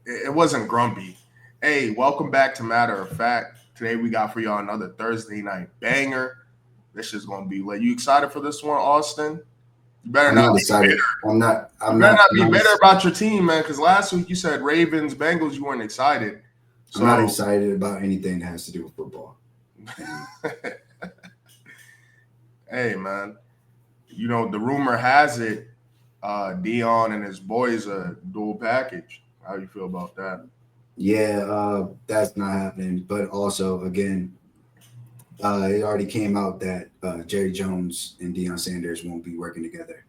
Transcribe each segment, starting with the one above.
it wasn't grumpy. Hey, welcome back to Matter of Fact. Today we got for y'all another Thursday night banger. This is gonna be lit. You excited for this one, Austin? You better I'm not not be bitter. excited. I'm not. You I'm better not. not I'm be not. bitter about your team, man. Because last week you said Ravens, Bengals, you weren't excited. I'm not So, excited about anything that has to do with football. And hey, man. The rumor has it, Dion and his boys a dual package. How you feel about that? yeah, that's not happening. But also, again, it already came out that Jerry Jones and Deion Sanders won't be working together.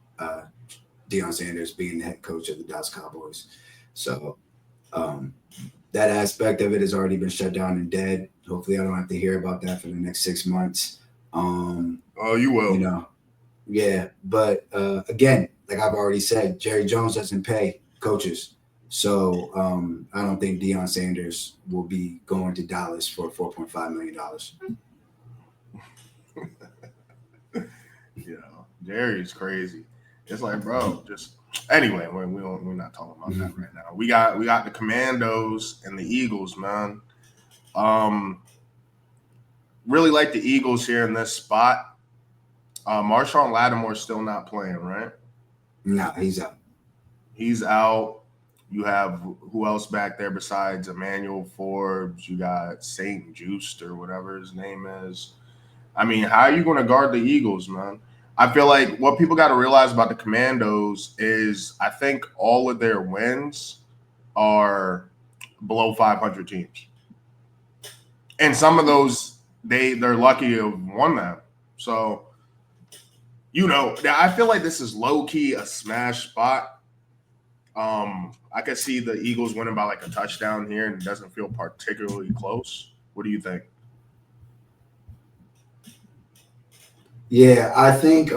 Deion Sanders being the head coach of the Dallas Cowboys. So um, that aspect of it has already been shut down and dead. Hopefully, I don't have to hear about that for the next 6 months. Um, Oh, you you will. know, yeah. But again, like I've already said, Jerry Jones doesn't pay coaches. So I don't think Deion Sanders will be going to Dallas for $4.5 million. Jerry's crazy. It's like, bro, just anyway. We're not talking about that right now. We got the Commandos and the Eagles, man. Um, really like the Eagles here in this spot. Marshawn Lattimore's still not playing, right? No, he's out. He's out. You have who else back there besides Emmanuel Forbes? You got Saint Just or whatever his name is. I mean, how are you going to guard the Eagles, man? I feel like what people got to realize about the Commandos is I think all of their wins are below 500 teams, and some of those they're lucky to have won them. So I feel like this is low key a smash spot. I could see the Eagles winning by like a touchdown here, and it doesn't feel particularly close. What do you think? Yeah, I think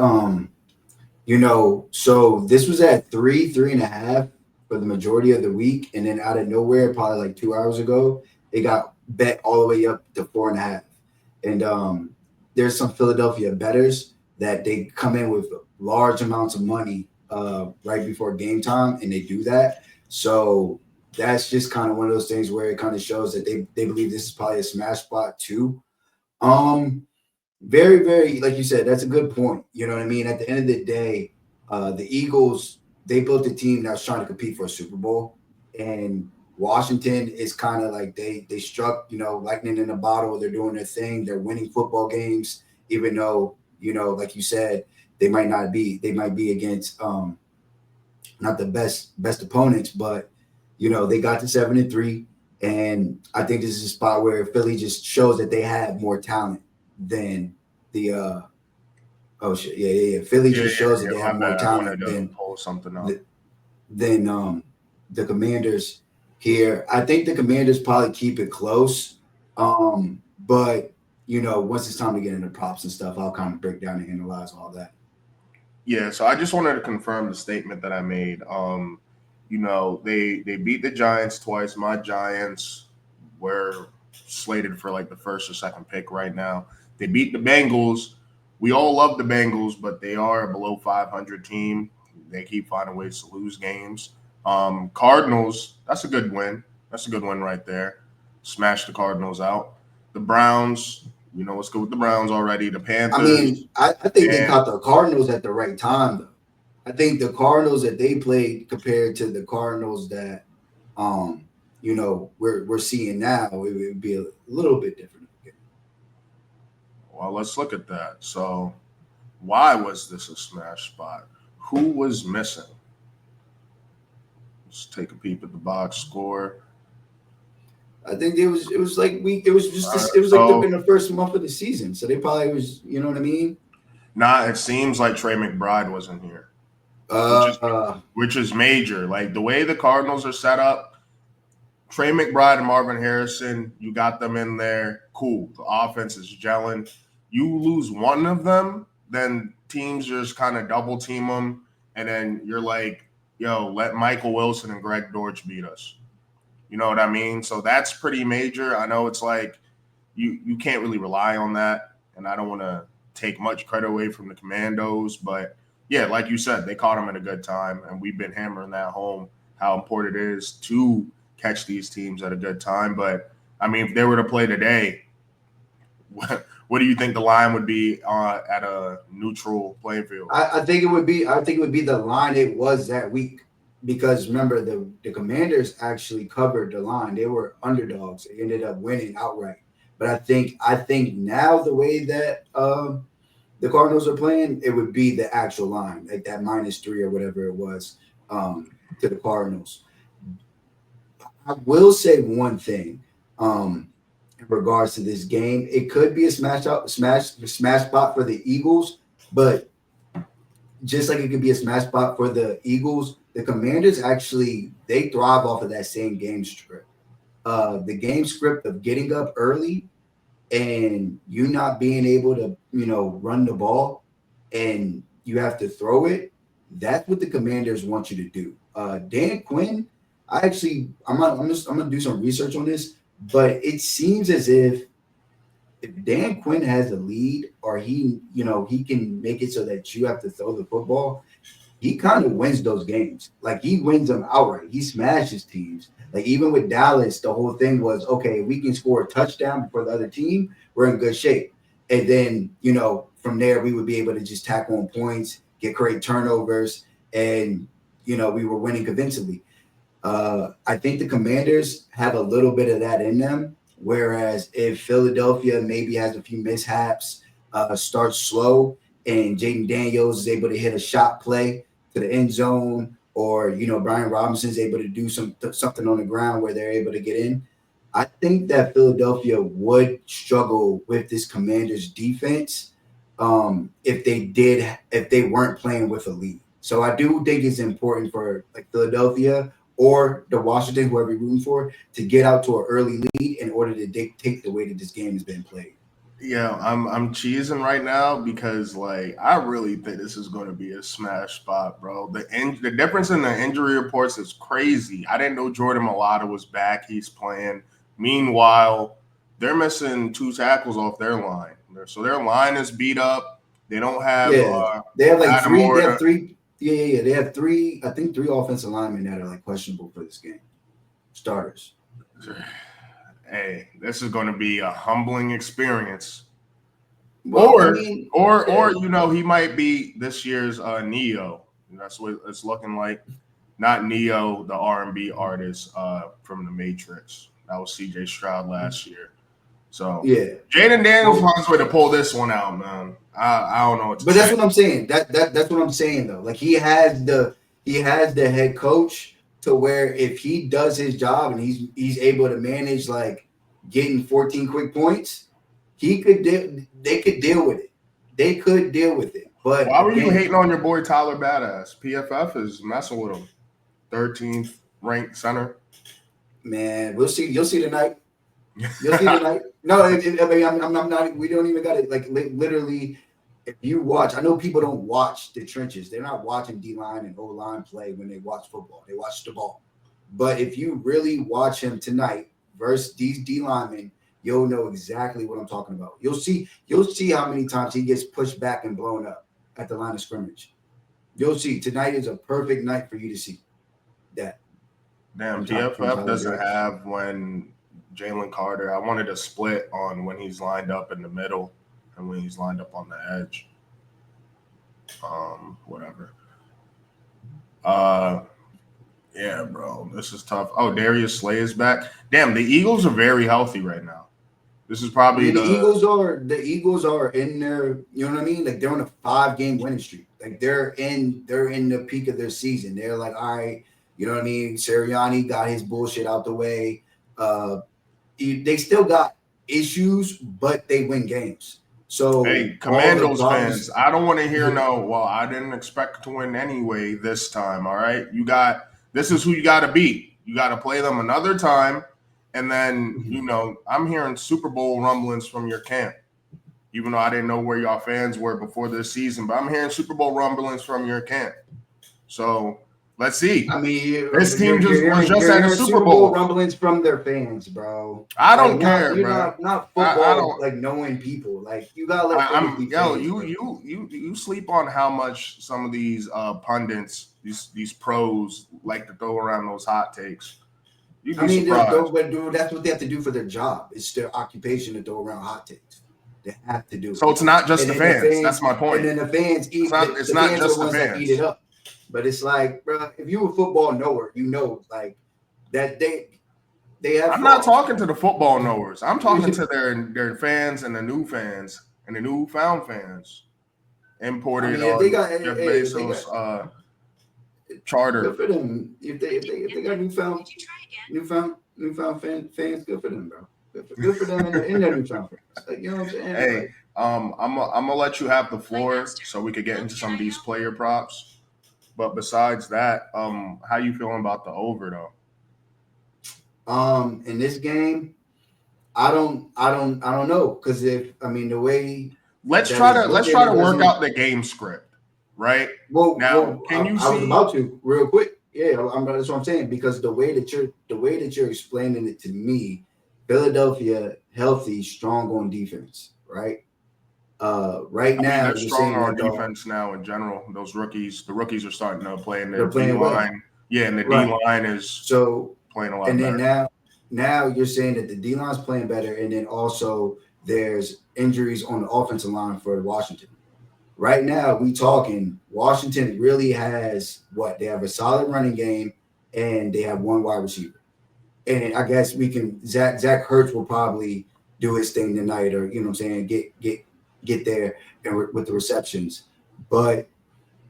so this was at 3.5 for the majority of the week, and then out of nowhere, probably like 2 hours ago, it got bet all the way up to 4.5. And there's some Philadelphia betters that they come in with large amounts of money right before game time, and they do that. So that's just kind of one of those things where it kind of shows that they believe this is probably a smash spot too. Um, very, very, like you said, that's a good point. You know what I mean? At the end of the day, the Eagles, they built a team that was trying to compete for a Super Bowl. And Washington is kind of like they struck, lightning in a bottle. They're doing their thing. They're winning football games, even though, like you said, they might be against not the best opponents, but they got to 7-3. And I think this is a spot where Philly just shows that they have more talent than the oh shit, yeah. Philly Yeah, just yeah, shows that yeah. they My have more bad. I wanted talent to pull something up. than the Commanders here. I think the Commanders probably keep it close. But once it's time to get into props and stuff, I'll kind of break down and analyze all that. Yeah, so I just wanted to confirm the statement that I made. They beat the Giants twice. My Giants were slated for like the first or second pick right now. They beat the Bengals. We all love the Bengals, but they are a below 500 team. They keep finding ways to lose games. Cardinals, that's a good win. That's a good win right there. Smash the Cardinals out. The Browns, what's good with the Browns already. The I Panthers, mean, I think they and caught the Cardinals at the right time though. I think the Cardinals that they played compared to the Cardinals that we're seeing now, it would be a little bit different. well, let's look at that. So, why was this a smash spot? Who was missing? Let's take a peep at the box score. I think it was like it was just All right, this, it was like so in the first month of the season, so they probably was, you know what I mean. it seems like Trey McBride wasn't here, which Uh, is uh which is major. Like the way the Cardinals are set up, Trey McBride and Marvin Harrison, you got them in there. Cool. The offense is gelling. You lose one of them, then teams just kind of double team them, and then you're like, yo, let Michael Wilson and Greg Dortch beat us. You know what I mean? So that's pretty major. I know it's like you can't really rely on that, and I don't want to take much credit away from the Commandos, but yeah, like you said, they caught them at a good time, and we've been hammering that home how important it is to catch these teams at a good time. But I mean, if they were to play today, what do you think the line would be at a neutral playing field? I think it would be. I think it would be the line it was that week, because remember the Commanders actually covered the line. They were underdogs. They ended up winning outright. But I think now the way that the Cardinals are playing, it would be the actual line, like that -3 or whatever it was, to the Cardinals. I will say one thing, in regards to this game. It could be a smash spot for the Eagles, but just like it could be a smash spot for the Eagles, the Commanders actually they thrive off of that same game script. The game script of getting up early and you not being able to, run the ball and you have to throw it. That's what the Commanders want you to do. Dan Quinn, I'm gonna do some research on this, but it seems as if Dan Quinn has a lead, or he can make it so that you have to throw the football, he kind of wins those games. Like, he wins them outright. He smashes teams. Like, even with Dallas, the whole thing was, okay, we can score a touchdown before the other team, we're in good shape. And then, from there, we would be able to just tack on points, get great turnovers, and, we were winning convincingly. I think the Commanders have a little bit of that in them, whereas if Philadelphia maybe has a few mishaps, starts slow, and Jaden Daniels is able to hit a shot play to the end zone, or Brian Robinson's able to do something on the ground where they're able to get in, I think that Philadelphia would struggle with this Commanders defense if they weren't playing with a lead. So I do think it's important for like Philadelphia or the Washington, whoever you're rooting for, to get out to an early lead in order to dictate the way that this game has been played. Yeah, I'm cheesing right now because I really think this is going to be a smash spot, bro. The difference in the injury reports is crazy. I didn't know Jordan Mailata was back. He's playing. Meanwhile, they're missing 2 tackles off their line, so their line is beat up. They don't have they have like Adam three. They Orta. have three. Yeah. They have three. I think 3 offensive linemen that are like questionable for this game. Starters. Hey, this is going to be a humbling experience. Well, or he might be this year's Neo. That's what it's looking like. Not Neo, the R&B artist from The Matrix. That was CJ Stroud last year. So yeah, Jaden Daniels finds a way to pull this one out, man. I don't know what to say. But that's what I'm saying. That's what I'm saying though. Like, he has the head coach to where if he does his job and he's able to manage like getting 14 quick points, they could deal with it. They could deal with it. But why were you hating on your boy Tyler Badass? PFF is messing with him. 13th ranked center. Man, we'll see. You'll see tonight. You'll see tonight. No, I mean, I'm not. We don't even got it. Like, literally, if you watch, I know people don't watch the trenches. They're not watching D-line and O-line play when they watch football. They watch the ball. But if you really watch him tonight versus these D-linemen, you'll know exactly what I'm talking about. You'll see how many times he gets pushed back and blown up at the line of scrimmage. You'll see. Tonight is a perfect night for you to see that. Damn, PFF doesn't have when Jalen Carter. I wanted to split on when he's lined up in the middle and when he's lined up on the edge. Whatever. Yeah, bro, this is tough. Oh, Darius Slay is back. Damn, the Eagles are very healthy right now. This is probably the Eagles are in their, you know what I mean? Like, they're on a 5-game winning streak. Like, they're in the peak of their season. They're like, all right, you know what I mean? Sirianni got his bullshit out the way. They still got issues, but they win games. So, hey, Commandos fans, I don't want to hear well, I didn't expect to win anyway this time, all right? This is who you got to beat. You got to play them another time, and then, I'm hearing Super Bowl rumblings from your camp, even though I didn't know where y'all fans were before this season, but I'm hearing Super Bowl rumblings from your camp. So, let's see. I mean, this team was just at a Super Bowl rumblings from their fans, bro. I don't care, bro. Not football, like knowing people. Like, you gotta let you sleep on how much some of these pundits, these pros, like to throw around those hot takes. You'd I be mean, surprised. but dude, that's what they have to do for their job. It's their occupation to throw around hot takes. They have to do it. So it's not just And the then the fans. That's fans, my and point. then the fans It's eat. not. It's The not fans are the just the ones that eat it fans. up. But it's like, bro, if you a football knower, you know, like that they have I'm not flaws. talking to the football knowers. I'm talking to their fans and the new fans and the newfound fans I imported mean, if they on got, Jeff if they got, Bezos' good charter. for them. If they got newfound fans, good for them, bro. Good for them in their newfound fans. Like, you know what I'm saying? Hey, Like, I'm gonna let you have the floor so we could get into some of these player props. But besides that, how you feeling about the over though? in this game, I don't know, because if I mean the way that it's Let's looking, try it to work doesn't. out the game script, right? Now, Well, can you I was see? about to real quick. Yeah, that's what I'm saying, because the way that you're explaining it to me, Philadelphia healthy, strong on defense, right? Right I mean, now they're you're stronger saying on that defense now in general. Those rookies, the rookies are starting to play in their they're D playing well, line. Yeah, and the D right? line is So, playing a lot and then better. now you're saying that the D line's playing better, and then also there's injuries on the offensive line for Washington. Right now, we talking Washington really has what? They have a solid running game, and they have one wide receiver. And I guess we can Zach Ertz will probably do his thing tonight, or you know what I'm saying, get there and with the receptions. But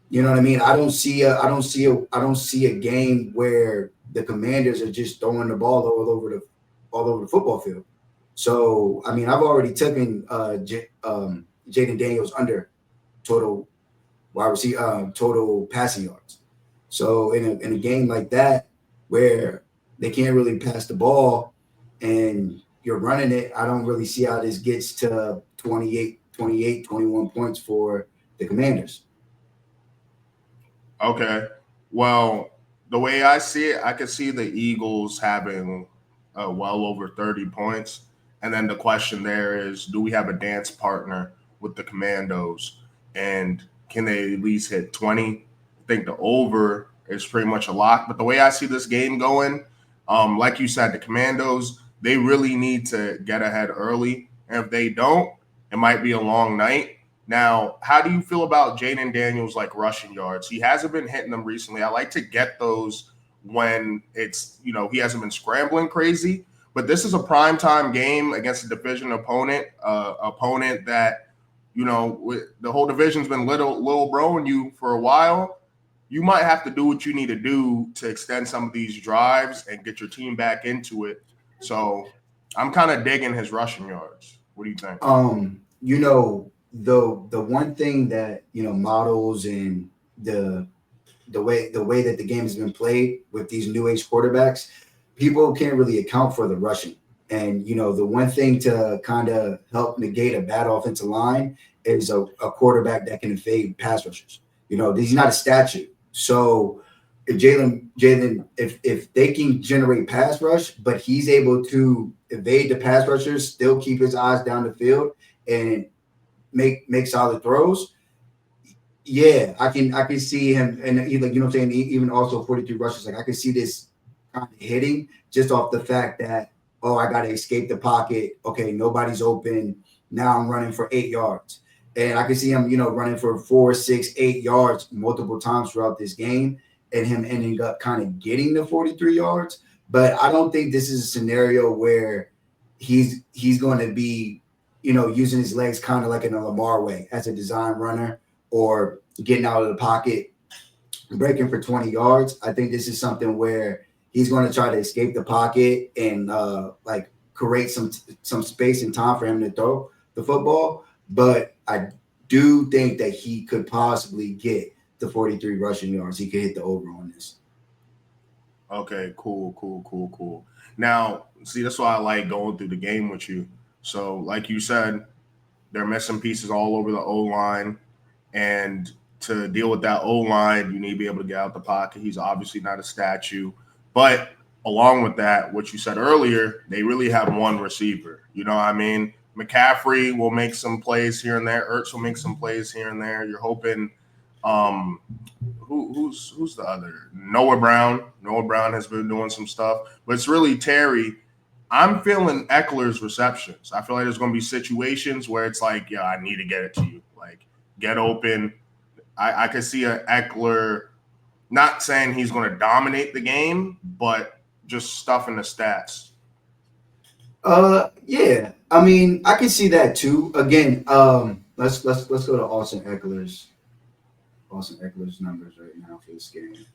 you know what I mean? I don't see a game where the Commanders are just throwing the ball all over the football field. So I mean, I've already taken Jaden Daniels under total wide receiver, total passing yards. So in a game like that where they can't really pass the ball and you're running it, I don't really see how this gets to 21 points for the Commanders. Okay. Well, the way I see it, I could see the Eagles having well over 30 points. And then the question there is, do we have a dance partner with the Commandos? And can they at least hit 20? I think the over is pretty much a lock. But the way I see this game going, like you said, the Commandos, they really need to get ahead early. And if they don't, it might be a long night. Now, how do you feel about Jaden Daniels like rushing yards? He hasn't been hitting them recently. I like to get those when it's, he hasn't been scrambling crazy. But this is a primetime game against a division opponent, opponent that, the whole division's been little broing you for a while. You might have to do what you need to do to extend some of these drives and get your team back into it. So I'm kind of digging his rushing yards. What do you think? The one thing that models and the the way that the game has been played with these new age quarterbacks, people can't really account for the rushing. And the one thing to kind of help negate a bad offensive line is a quarterback that can evade pass rushers. He's not a statue. So if Jalen, if they can generate pass rush, but he's able to evade the pass rushers, still keep his eyes down the field and make solid throws. Yeah, I can see him, and he, like, what I'm saying, even also 43 rushes. Like, I can see this kind of hitting just off the fact that, oh, I got to escape the pocket. Okay, nobody's open. Now I'm running for 8 yards, and I can see him, running for 4, 6, 8 yards multiple times throughout this game, and him ending up kind of getting the 43 yards. But I don't think this is a scenario where he's going to be, using his legs kind of like in a Lamar way as a design runner, or getting out of the pocket, breaking for 20 yards. I think this is something where he's going to try to escape the pocket and like create some space and time for him to throw the football. But I do think that he could possibly get the 43 rushing yards. He could hit the over on this. Okay, cool. Now, see, that's why I like going through the game with you. So, like you said, they're missing pieces all over the O line. And to deal with that O line, you need to be able to get out the pocket. He's obviously not a statue. But along with that, what you said earlier, they really have one receiver. You know what I mean? McCaffrey will make some plays here and there. Ertz will make some plays here and there. You're hoping Who's the other? Noah Brown. Noah Brown has been doing some stuff, but it's really Terry. I'm feeling Eckler's receptions. I feel like there's going to be situations where it's like, yeah, I need to get it to you. Like, get open. I could see a Eckler, not saying he's going to dominate the game, but just stuffing the stats. Yeah. I mean, I can see that too. Again, let's go to Austin Eckler's numbers right now for this game.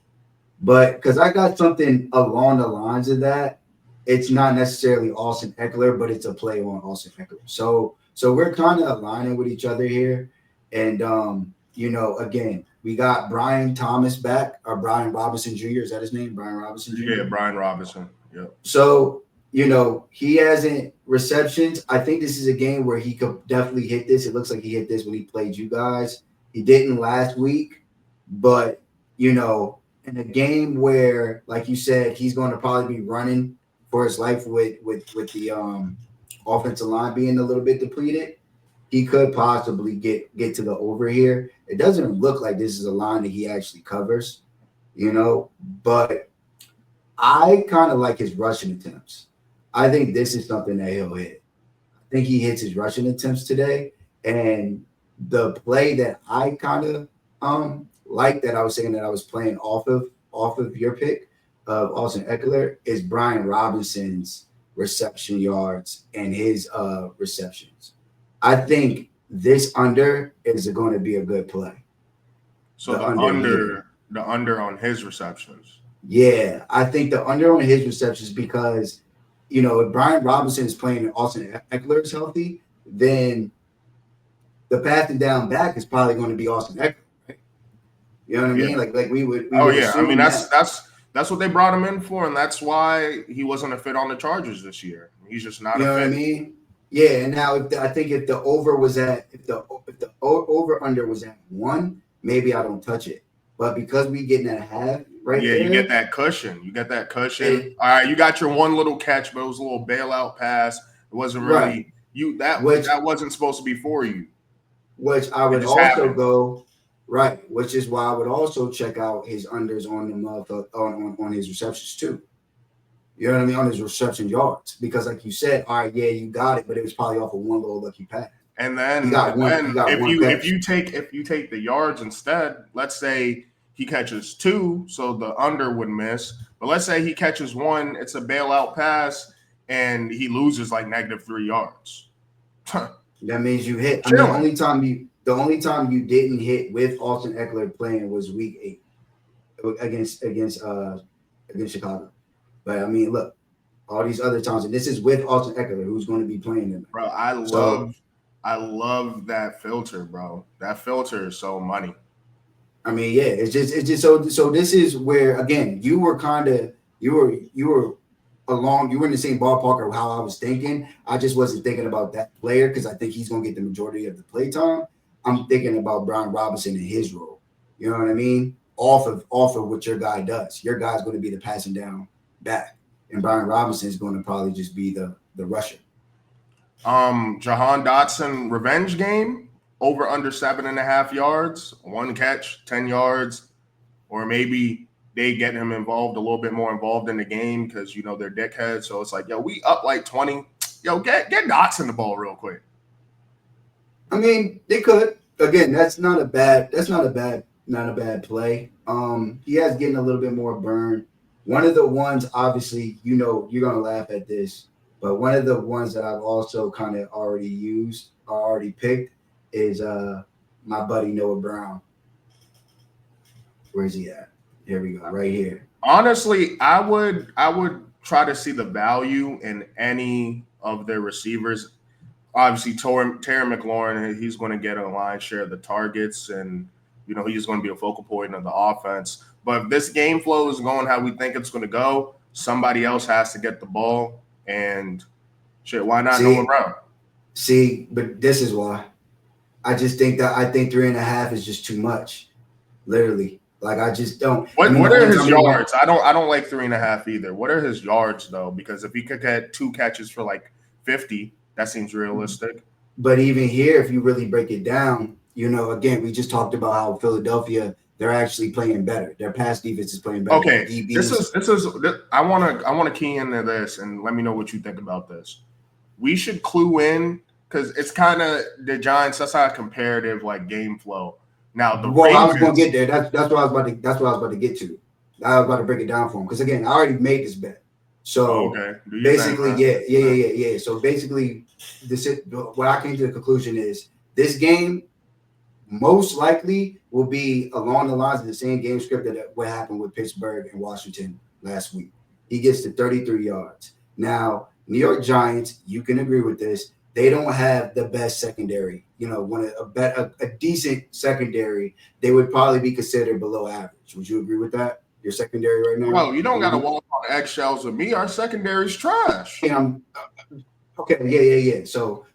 But because I got something along the lines of that, it's not necessarily Austin Eckler, but it's a play on Austin Eckler. So we're kind of aligning with each other here. And again, we got Brian Thomas back, or Brian Robinson Jr. Is that his name? Brian Robinson Jr. Yeah, Brian Robinson. Yep. So he hasn't receptions. I think this is a game where he could definitely hit this. It looks like he hit this when he played you guys. He didn't last week, but in a game where, like you said, he's going to probably be running for his life with the offensive line being a little bit depleted, he could possibly get to the over here. It doesn't look like this is a line that he actually covers, but I kind of like his rushing attempts. I think this is something that he'll hit. I think he hits his rushing attempts today, and the play that I kind of like that I was saying that I was playing off of your pick of Austin Eckler is Brian Robinson's reception yards and his receptions. I think this under is going to be a good play. So the under on his receptions. Yeah, I think the under on his receptions because if Brian Robinson is playing and Austin Eckler is healthy, then the passing down back is probably going to be Austin Eckler. Right? You know what I mean? Like we would. I mean that's what they brought him in for, and that's why he wasn't a fit on the Chargers this year. He's just not. You know what I mean? Yeah. And now I think if the over was at if the over under was at 1, maybe I don't touch it. But because we getting at half right there, you get that cushion. All right, you got your one little catch, but it was a little bailout pass. It wasn't really that wasn't supposed to be for you. Which I would also go right, which is why I would also check out his unders on the on his receptions too. You know what I mean? On his reception yards. Because like you said, all right, yeah, you got it, but it was probably off of one little lucky pass. And then if you take the yards instead, let's say he catches 2, so the under would miss. But let's say he catches 1, it's a bailout pass, and he loses like -3 yards. That means you hit. I mean, the only time you didn't hit with Austin Eckler playing was week 8 against Chicago. But I mean, look, all these other times, and this is with Austin Eckler, who's going to be playing them. Bro, I love that filter, bro. That filter is so money. I mean, yeah, it's just so this is where again you were in the same ballpark of how I was thinking. I just wasn't thinking about that player because I think he's gonna get the majority of the play time. I'm thinking about Brian Robinson and his role. You know what I mean? Off of what your guy does. Your guy's going to be the passing down back, and Brian Robinson is going to probably just be the rusher. Jahan Dotson revenge game over under 7.5 yards, 1 catch, 10 yards, or maybe they get him a little bit more involved in the game because they're dickheads. So it's like, yo, we up like 20. Yo, get Dotson the ball real quick. I mean, they could. Again, that's not a bad play. He has getting a little bit more burn. One of the ones, obviously, you're gonna laugh at this, but one of the ones that I've also kind of already picked is my buddy Noah Brown. Where's he at? Here we go, right here. Honestly, I would try to see the value in any of their receivers. Obviously, Terry McLaurin, he's going to get a lion's share of the targets, and he's going to be a focal point of the offense. But if this game flow is going how we think it's going to go, somebody else has to get the ball. And shit, why not Noah Brown? See, but this is why. I think 3.5 is just too much. Literally. Like I just don't. What are his yards? I don't like 3.5 either. What are his yards though? Because if he could get 2 catches for like 50, that seems realistic. But even here, if you really break it down, again, we just talked about how Philadelphia, they're actually playing better. Their pass defense is playing better. Okay, DBs. I want to key into this and let me know what you think about this. We should clue in because it's kind of the Giants. That's how comparative like game flow. Now the Well, Ravens, I was going to get there. That's what I was about to. That's what I was about to get to. I was about to break it down for him because again, I already made this bet. So okay, basically, yeah. So basically, what I came to the conclusion is this game most likely will be along the lines of the same game script that what happened with Pittsburgh and Washington last week. He gets to 33 yards. Now, New York Giants, you can agree with this. They don't have the best secondary. When a decent secondary, they would probably be considered below average. Would you agree with that? Your secondary right now? Well, you don't got to walk on eggshells with me. Our secondary's trash. Okay, yeah. So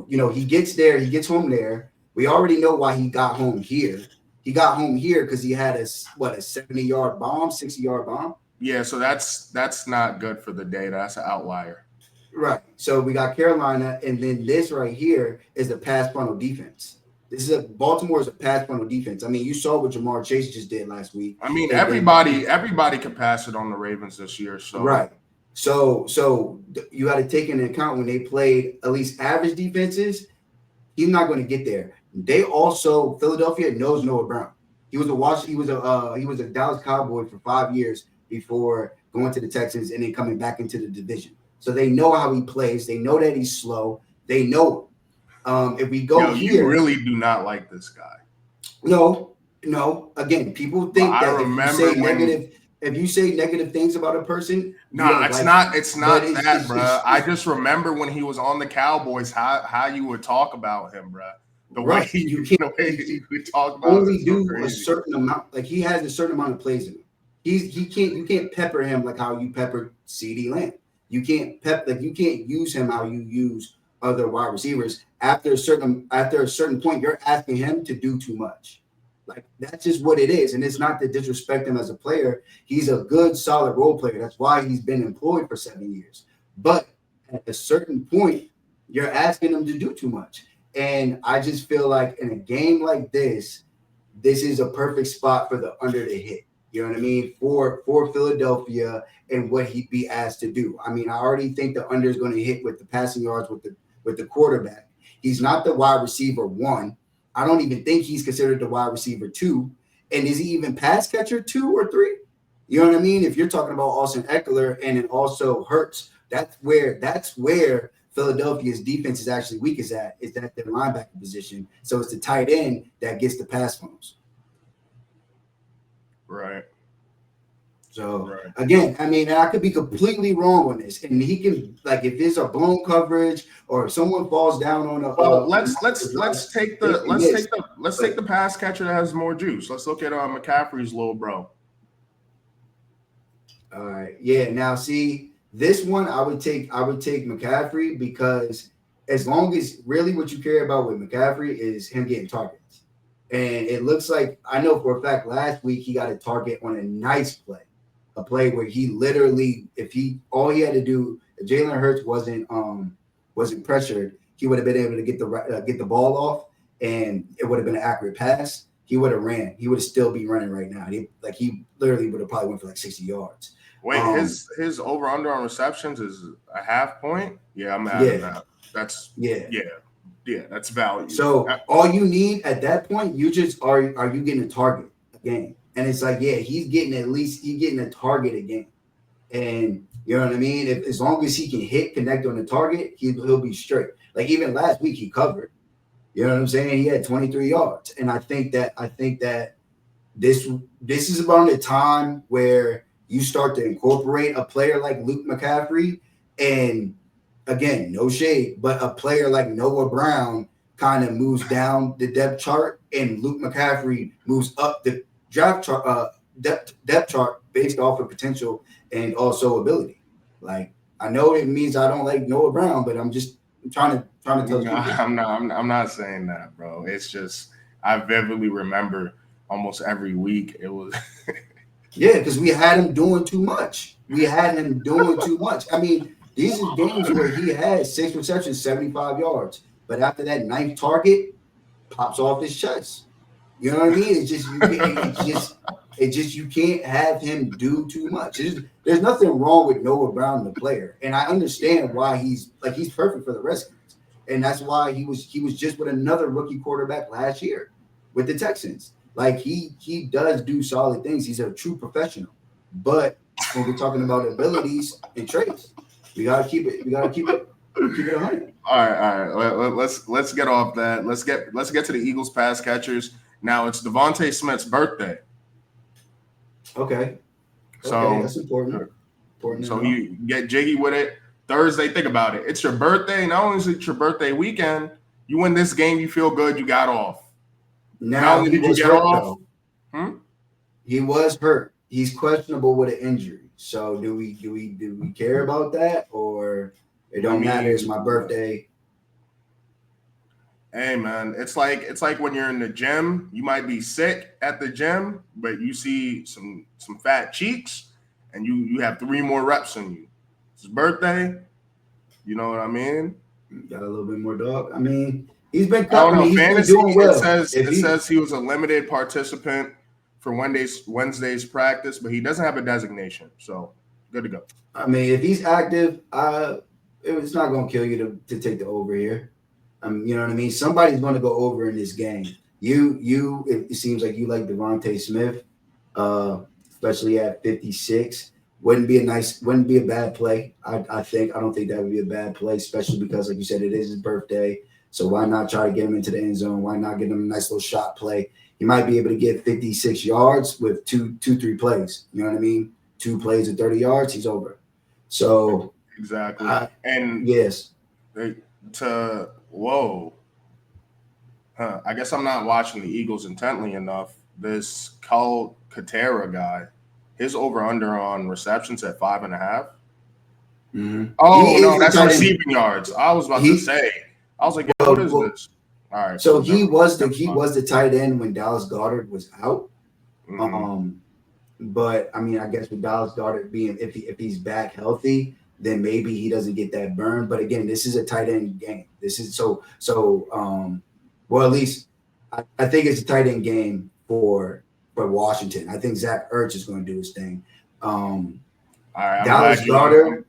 he gets there. He gets home there. We already know why he got home here. He got home here because he had a 70-yard bomb, 60-yard bomb. Yeah, so that's not good for the data. That's an outlier. Right. So we got Carolina, and then this right here is the pass funnel defense. Baltimore is a pass funnel defense. I mean, you saw what Jamar Chase just did last week. I mean, everybody can pass it on the Ravens this year. So right. So you got to take into account when they played at least average defenses, he's not going to get there. They also Philadelphia knows Noah Brown. He was a Dallas Cowboy for 5 years before going to the Texans and then coming back into the division. So they know how he plays. They know that he's slow. They know him. If we go here, you really do not like this guy. No. Again, people think that if you say negative things about a person, it's not that, bro. I just remember when he was on the Cowboys, how you would talk about him, bro. The way you talk about only do a certain amount. Like he has a certain amount of plays in him. You can't pepper him like how you pepper CeeDee Lamb. You can't use him how you use other wide receivers. After a certain point, you're asking him to do too much. Like that's just what it is, and it's not to disrespect him as a player. He's a good, solid role player. That's why he's been employed for 7 years. But at a certain point, you're asking him to do too much. And I just feel like in a game like this is a perfect spot for the under to hit. You know what I mean? For Philadelphia and what he'd be asked to do. I mean, I already think the under is going to hit with the passing yards with the quarterback. He's not the wide receiver 1. I don't even think he's considered the wide receiver 2. And is he even pass catcher 2 or 3? You know what I mean? If you're talking about Austin Eckler and then also Hurts, that's where Philadelphia's defense is actually weakest at, is that their linebacker position. So it's the tight end that gets the pass funnels. Right. So again, I mean, I could be completely wrong on this, and he can if there's a blown coverage or if someone falls down on a. Well, let's take the pass catcher that has more juice. Let's look at McCaffrey's little bro. All right, yeah. Now, see this one, I would take McCaffrey because as long as really what you care about with McCaffrey is him getting targets, and it looks like I know for a fact last week he got a target on a nice play. A play where he literally, all he had to do, if Jalen Hurts wasn't pressured, he would have been able to get the ball off, and it would have been an accurate pass. He would have ran. He would still be running right now. He literally would have probably went for 60 yards. Wait, his over under on receptions is a half point. Yeah, I'm adding that. That's that's value. So all you need at that point, you just are you getting a target a game? And it's like, he's getting a target a game. And you know what I mean? As long as he can connect on the target, he'll be straight. Like even last week he covered. You know what I'm saying? He had 23 yards. And I think that this is about the time where you start to incorporate a player like Luke McCaffrey. And again, no shade, but a player like Noah Brown kind of moves down the depth chart, and Luke McCaffrey moves up the draft chart, depth chart based off of potential and also ability. Like I know it means I don't like Noah Brown, but I'm trying to tell you. I'm not saying that, bro. It's just I vividly remember almost every week it was. Because we had him doing too much. I mean, these are games where he had 6 receptions, 75 yards, but after that 9th target, pops off his chest. You know what I mean? It's just you can't have him do too much. There's nothing wrong with Noah Brown, the player, and I understand why he's perfect for the Redskins, and that's why he was just with another rookie quarterback last year with the Texans. Like he does do solid things. He's a true professional, but when we're talking about abilities and traits, we gotta keep it 100. All right. Let's get off that. Let's get to the Eagles pass catchers. Now it's Devontae Smith's birthday. Okay. So that's important. So you get jiggy with it. Thursday, think about it. It's your birthday. Not only is it your birthday weekend, you win this game, you feel good, you got off. Now he was hurt though. He was hurt. He's questionable with an injury. So do we care about that, or it don't matter? It's my birthday. Hey man, it's like when you're in the gym, you might be sick at the gym, but you see some fat cheeks, and you have 3 more reps in you. It's his birthday. You know what I mean? Got a little bit more dog. I mean, he's been fantasy, doing well. It says he was a limited participant for Wednesday's practice, but he doesn't have a designation, so good to go. I mean, if he's active, it's not going to kill you to take the over here. You know what I mean? Somebody's going to go over in this game. It seems like you like Devontae Smith, especially at 56. Wouldn't be a bad play. I don't think that would be a bad play, especially because, like you said, it is his birthday. So why not try to get him into the end zone? Why not get him a nice little shot play? He might be able to get 56 yards with 3 plays. You know what I mean? 2 plays at 30 yards, he's over. So exactly. Yes. I guess I'm not watching the Eagles intently enough. This Cole Katera guy, his over-under on receptions at 5.5. Mm-hmm. Oh, no, that's receiving yards. I was about to say. I was like, what is this? All right. So he was the tight end when Dallas Goedert was out. Mm-hmm. But I mean, I guess with Dallas Goedert being, if he's back healthy, then maybe he doesn't get that burn. But again, this is a tight end game. This is well, at least I think it's a tight end game for Washington. I think Zach Ertz is going to do his thing. All right, Dallas Goedert.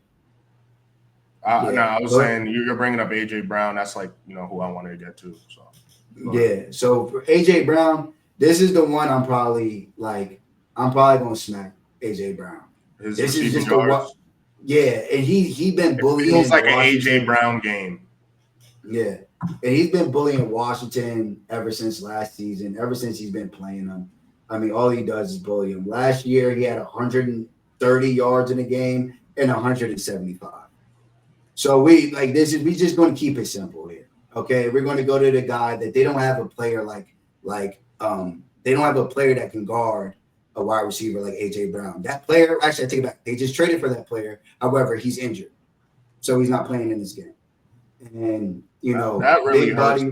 I was saying you're bringing up AJ Brown. That's like, who I wanted to get to. So So for AJ Brown, this is the one I'm probably going to smack AJ Brown. This is just the one. Yeah, and he been bullying. It feels like Washington. An AJ Brown game. Yeah, and he's been bullying Washington ever since last season. Ever since he's been playing them. I mean, all he does is bully him. Last year he had 130 yards in a game and 175. So we just going to keep it simple here. Okay, we're going to go to the guy that they don't have a player they don't have a player that can guard a wide receiver like AJ Brown. That player, actually, I take it back. They just traded for that player. However, he's injured, so he's not playing in this game. And that really big body,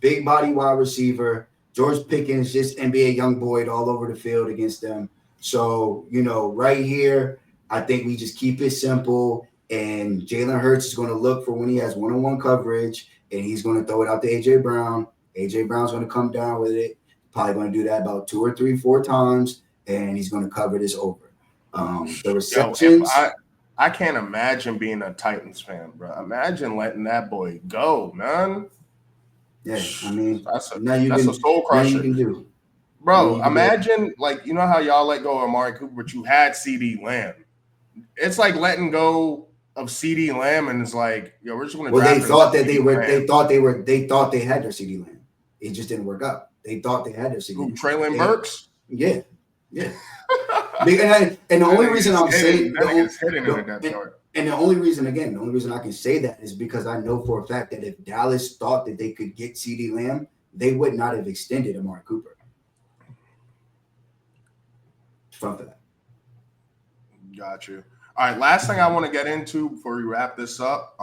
big body wide receiver. George Pickens, just NBA young boy all over the field against them. So right here, I think we just keep it simple. And Jalen Hurts is going to look for when he has one-on-one coverage, and he's going to throw it out to AJ Brown. AJ Brown's going to come down with it. Probably going to do that about 2 or 3, 4 times, and he's going to cover this over. The receptions. I can't imagine being a Titans fan, bro. Imagine letting that boy go, man. Yeah, I mean, that's a soul crusher. You can do. Bro, imagine, how y'all let go of Amari Cooper, but you had CD Lamb. It's like letting go of CD Lamb, and it's like, we're just going to. Well, they thought they had their CD Lamb. It just didn't work out. They thought they had their CD Lamb. Traylon Burks. Yeah. And the only reason I'm saying the only reason I can say that is because I know for a fact that if Dallas thought that they could get CD Lamb, they would not have extended Amari Cooper. Fun for that. Got you. All right, last thing I want to get into before we wrap this up,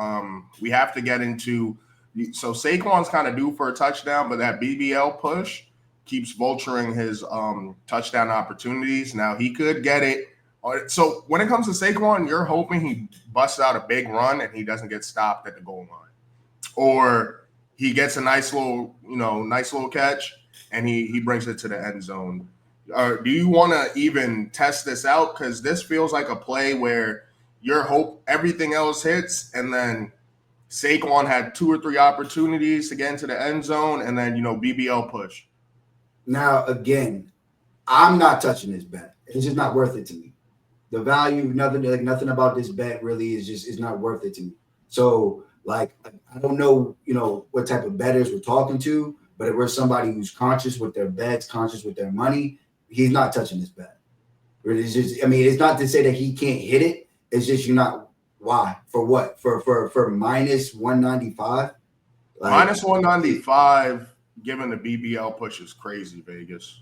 we have to get into – so Saquon's kind of due for a touchdown, but that BBL push keeps vulturing his touchdown opportunities. Now, he could get it. So when it comes to Saquon, you're hoping he busts out a big run and he doesn't get stopped at the goal line. Or he gets a nice little catch, and he brings it to the end zone. Do you want to even test this out? Because this feels like a play where your hope everything else hits, and then Saquon had 2 or 3 opportunities to get into the end zone, and then BBL push. Now again, I'm not touching this bet. It's just not worth it to me. The value, nothing about this bet really is not worth it to me. So like I don't know, what type of bettors we're talking to, but if we're somebody who's conscious with their bets, conscious with their money, he's not touching this bet. It's just, I mean, it's not to say that he can't hit it. It's just you're not. Why? For what? For minus 195? Minus 195, given the BBL push is crazy, Vegas.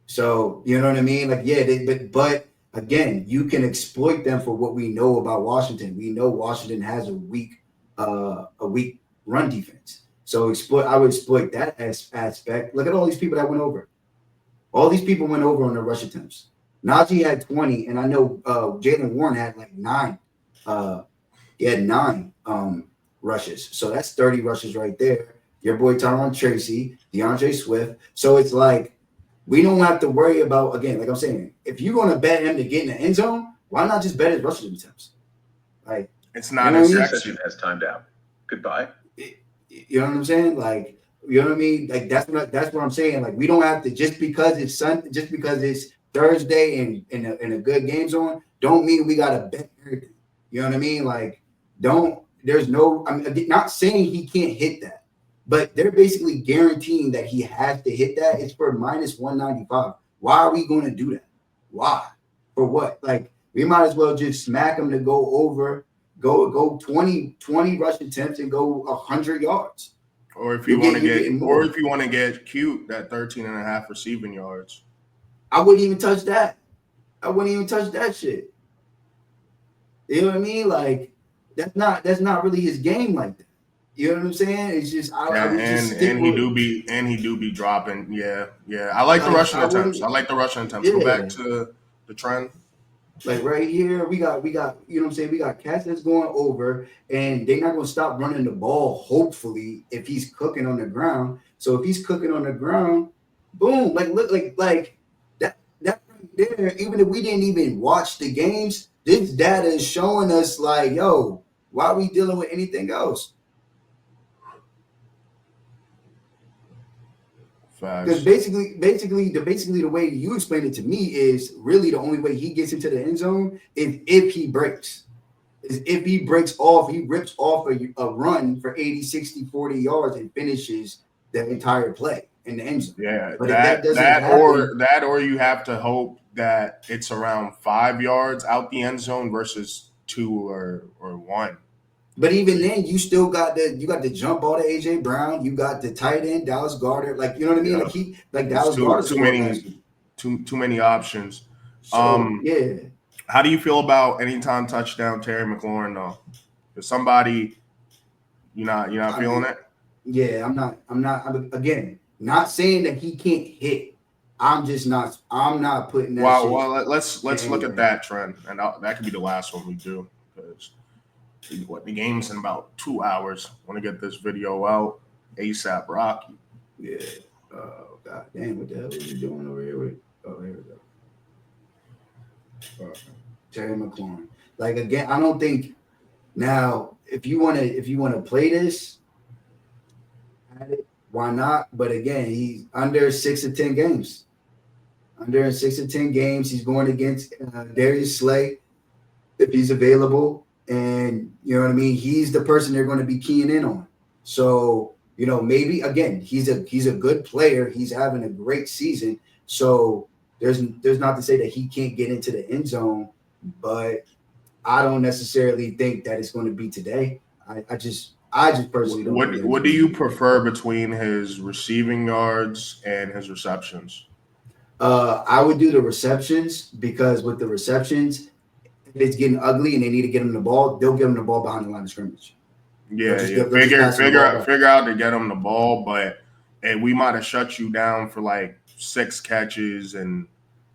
So you know what I mean? Like, yeah, but again, you can exploit them for what we know about Washington. We know Washington has a weak run defense. So I would exploit that aspect. Look at all these people that went over. All these people went over on the rush attempts. Najee had 20, and I know Jalen Warren had like 9. He had 9 rushes. So that's 30 rushes right there. Your boy Tyron Tracy, DeAndre Swift. So it's like we don't have to worry about, again, like I'm saying, if you're going to bet him to get in the end zone, why not just bet his rushing attempts? Like, it's not as session has timed out. Goodbye. You know what I'm saying? Like, you know what I mean? Like that's what I'm saying. Like, we don't have to, just because it's Thursday and a good game's on, don't mean we gotta bet everything. You know what I mean? Like, I'm not saying he can't hit that, but they're basically guaranteeing that he has to hit that. It's for minus 195. Why are we going to do that? Why? For what? Like, we might as well just smack him to go over, go 20 rush attempts and go 100 yards. Or if you want to get cute, that 13.5 receiving yards. I wouldn't even touch that. I wouldn't even touch that shit. You know what I mean? Like, that's not really his game like that. You know what I'm saying? It's just he do be dropping. Yeah. I like the rushing attempts. I like the rushing attempts. Yeah. Go back to the trend. Like right here, we got, you know what I'm saying? We got cats that's going over, and they're not going to stop running the ball, hopefully, if he's cooking on the ground. So if he's cooking on the ground, boom, like look like that right there, even if we didn't even watch the games, this data is showing us like, yo, why are we dealing with anything else? Because basically the way you explain it to me is really the only way he gets into the end zone is if he breaks. If he rips off a run for 80, 60, 40 yards and finishes the entire play in the end zone. Yeah, but or you have to hope that it's around 5 yards out the end zone versus 2 or 1. But even then, you still got the jump ball to AJ Brown. You got the tight end Dallas Goedert. Like, you know what I mean? Yeah. Like Dallas Goedert. Too many options. So, yeah. How do you feel about anytime touchdown Terry McLaurin though? Is somebody you're not feeling it? Yeah, I'm not saying that he can't hit. I'm not putting that. Well, let's look at that trend, and that could be the last one we do because. The game's in about 2 hours. Want to get this video out ASAP, Rocky. Yeah. Oh god damn! What the hell are you doing over here? Oh, here we go. Terry McLaurin. Like again, I don't think now if you wanna play this, why not? But again, he's under 6 of 10 games. Under 6 of 10 games, he's going against Darius Slay if he's available. And you know what I mean? He's the person they're going to be keying in on. So, maybe again, he's a good player. He's having a great season. So there's not to say that he can't get into the end zone, but I don't necessarily think that it's going to be today. I just personally don't. What do you prefer between his receiving yards and his receptions? I would do the receptions because with the receptions, if it's getting ugly and they need to get him the ball, they'll give him the ball behind the line of scrimmage. Yeah. Figure out to get him the ball, but we might have shut you down for like 6 catches and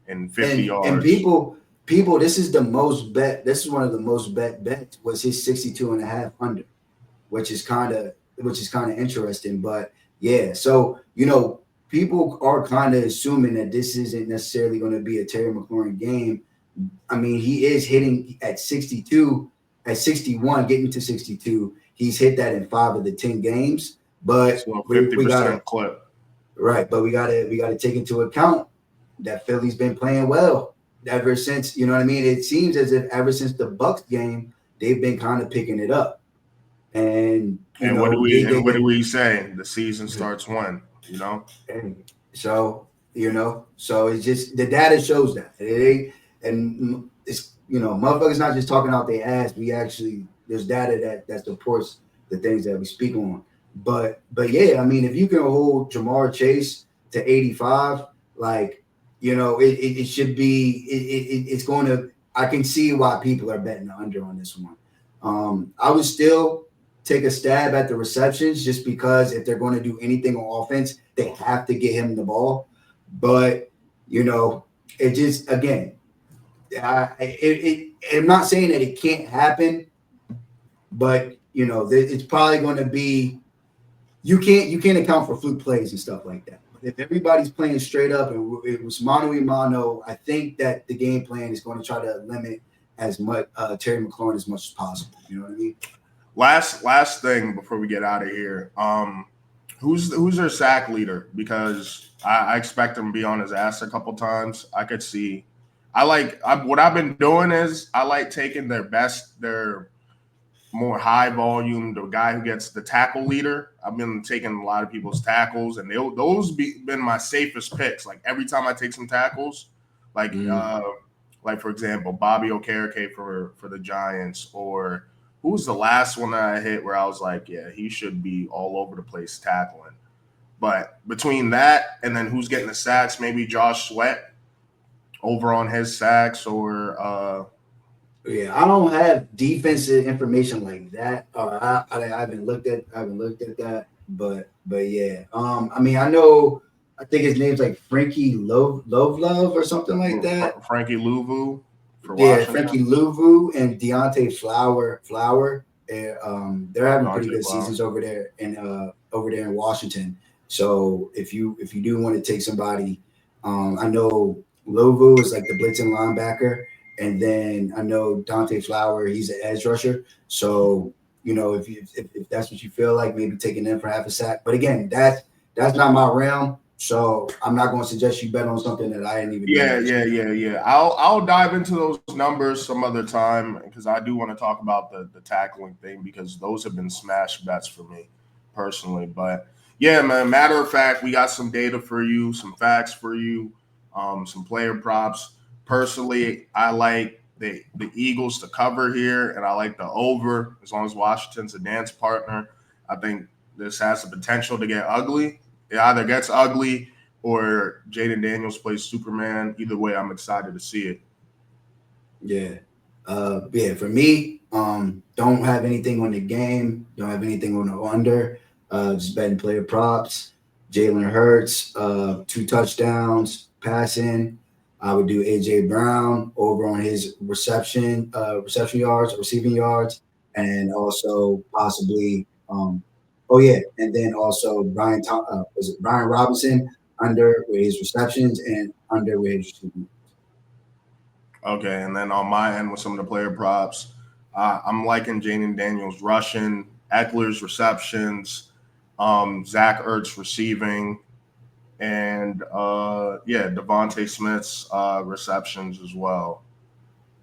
50 yards. And people, this is the most bet. This is one of the most bets was his 62.5 under, which is kind of which is kind of interesting. But yeah, so people are kind of assuming that this isn't necessarily going to be a Terry McLaurin game. I mean, he is hitting at 62, at 61, getting to 62. He's hit that in 5 of the 10 games. But So we got 50% clip. right. But we gotta take into account that Philly's been playing well ever since. You know what I mean? It seems as if ever since the Bucks game, they've been kind of picking it up. And What do we say? The season starts when, And so so it's just the data shows that and it's motherfuckers not just talking out their ass. We actually there's data that supports the things that we speak on. But yeah, I mean, if you can hold Jamar Chase to 85, like it should be it's going to. I can see why people are betting the under on this one. I would still take a stab at the receptions just because if they're going to do anything on offense, they have to get him the ball. But it just again, I'm not saying that it can't happen, but it's probably going to be you can't account for fluke plays and stuff like that. But if everybody's playing straight up and it was mano a mano, I think that the game plan is going to try to limit as much Terry McLaurin as much as possible. You know what I mean? Last thing before we get out of here. Who's their sack leader? Because I expect him to be on his ass a couple times. I could see. What I've been doing is I like taking their more high volume, the guy who gets the tackle leader. I've been taking a lot of people's tackles, and those been my safest picks. Like every time I take some tackles, like for example, Bobby Okereke for the Giants, or who was the last one that I hit where I was like, yeah, he should be all over the place tackling. But between that and then who's getting the sacks, maybe Josh Sweat over on his sacks or yeah, I don't have defensive information like that. I haven't looked at that, but yeah. I mean, I think his name's like Frankie Love or something like that. Frankie Louvu for Yeah, Washington. Frankie Louvu and Deontay Flower. They're having pretty good seasons over there in Washington. So if you do want to take somebody, I know Louvu is like the blitzing linebacker. And then I know Dante Flower, he's an edge rusher. So, if that's what you feel like, maybe taking them for half a sack. But again, that's not my realm. So I'm not going to suggest you bet on something that I didn't even. Yeah. I'll dive into those numbers some other time because I do want to talk about the tackling thing because those have been smash bets for me personally. But yeah, man, matter of fact, we got some data for you, some facts for you, some player props. Personally, I like the Eagles to cover here, and I like the over as long as Washington's a dance partner. I think this has the potential to get ugly. It either gets ugly or Jaden Daniels plays Superman. Either way, I'm excited to see it. Yeah. For me, don't have anything on the game. Don't have anything on the under. Just betting player props. Jalen Hurts, 2 touchdowns, passing. I would do AJ Brown over on his receiving yards, and also possibly and then also Brian Robinson under with his receptions and under with his receiving. Okay, and then on my end with some of the player props, I'm liking Jaden Daniels rushing, Eckler's receptions, Zach Ertz receiving, and Devontae Smith's receptions as well.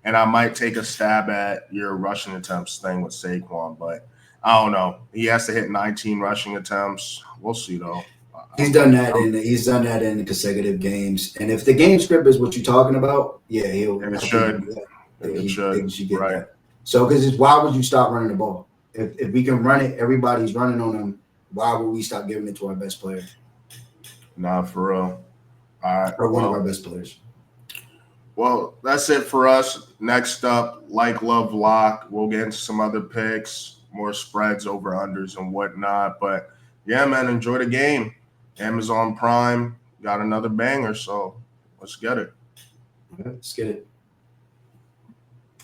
And I might take a stab at your rushing attempts thing with Saquon, but I don't know. He has to hit 19 rushing attempts. We'll see though. He's done that in consecutive games. And if the game script is what you're talking about, yeah, it should. It should get right. That. So because why would you stop running the ball? If we can run it, everybody's running on them. Why would we stop giving it to our best player? Nah, for real. All right. Or one of our best players. Well, that's it for us. Next up, like, love, lock. We'll get into some other picks, more spreads, over unders and whatnot. But yeah, man, enjoy the game. Amazon Prime got another banger, so let's get it. Let's get it.